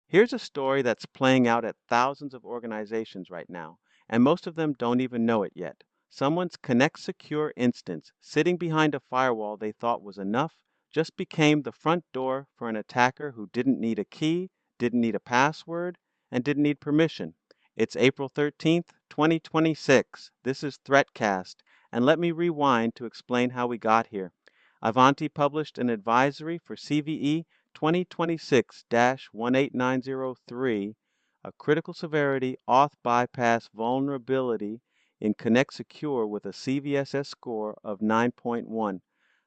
Here's a story that's playing out at thousands of organizations right now, and most of them don't even know it yet. Someone's Connect Secure instance sitting behind a firewall they thought was enough just became the front door for an attacker who didn't need a key, didn't need a password, and didn't need permission. It's April 13th, 2026. This is Threatcast, and let me rewind to explain how we got here. Ivanti published an advisory for CVE 2026-18903, a critical severity auth bypass vulnerability in Connect Secure with a CVSS score of 9.1.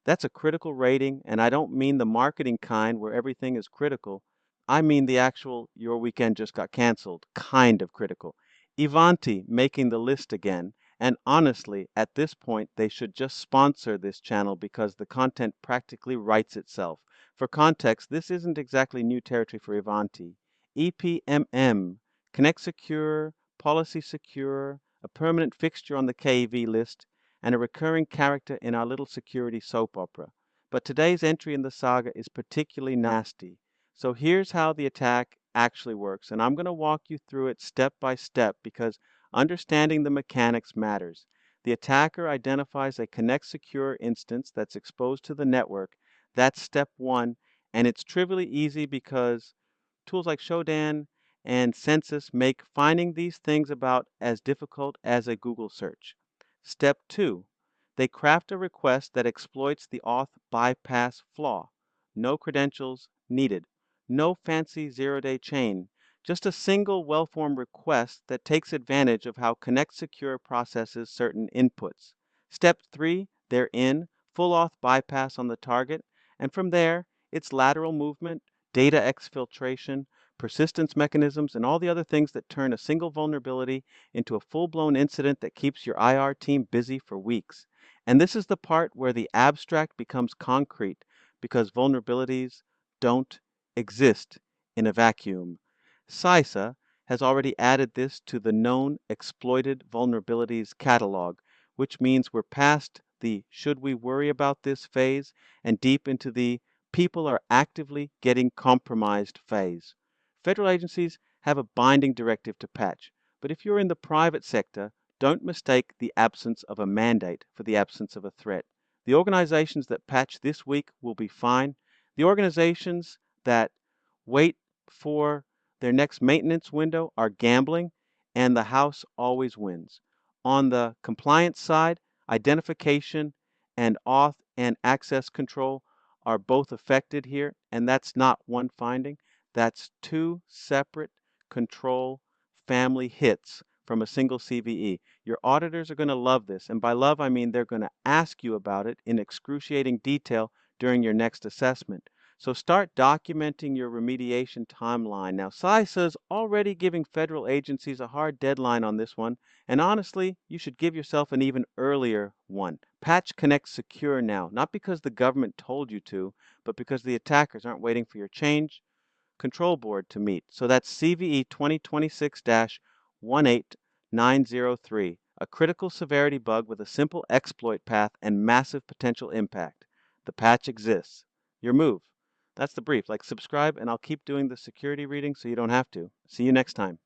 That's a critical rating, and I don't mean the marketing kind where everything is critical. I mean the actual your weekend just got canceled kind of critical. Ivanti making the list again, and honestly, at this point, they should just sponsor this channel because the content practically writes itself. For context, this isn't exactly new territory for Ivanti. EPMM, Connect Secure, Policy Secure, a permanent fixture on the KEV list, and a recurring character in our little security soap opera. But today's entry in the saga is particularly nasty. So here's how the attack actually works, and I'm going to walk you through it step by step because understanding the mechanics matters. The attacker identifies a Connect Secure instance that's exposed to the network. That's step one, and it's trivially easy because tools like Shodan and Census make finding these things about as difficult as a Google search. Step two, they craft a request that exploits the auth bypass flaw. No credentials needed. No fancy zero-day chain. Just a single well-formed request that takes advantage of how Connect Secure processes certain inputs. Step three, they're in, full auth bypass on the target, and from there, it's lateral movement, data exfiltration, persistence mechanisms, and all the other things that turn a single vulnerability into a full-blown incident that keeps your IR team busy for weeks. And this is the part where the abstract becomes concrete because vulnerabilities don't exist in a vacuum. CISA has already added this to the known exploited vulnerabilities catalog, which means we're past the should we worry about this phase and deep into the people are actively getting compromised phase. Federal agencies have a binding directive to patch, but if you're in the private sector, don't mistake the absence of a mandate for the absence of a threat. The organizations that patch this week will be fine. The organizations that wait for their next maintenance window are gambling, and the house always wins. On the compliance side, identification and auth and access control are both affected here, and that's not one finding. That's two separate control family hits from a single CVE. Your auditors are going to love this, and by love I mean they're going to ask you about it in excruciating detail during your next assessment. So start documenting your remediation timeline. Now, CISA's already giving federal agencies a hard deadline on this one, and honestly, you should give yourself an even earlier one. Patch Connect Secure now, not because the government told you to, but because the attackers aren't waiting for your change control board to meet. So that's CVE 2026-18903, a critical severity bug with a simple exploit path and massive potential impact. The patch exists. Your move. That's the brief. Like, subscribe, and I'll keep doing the security reading so you don't have to. See you next time.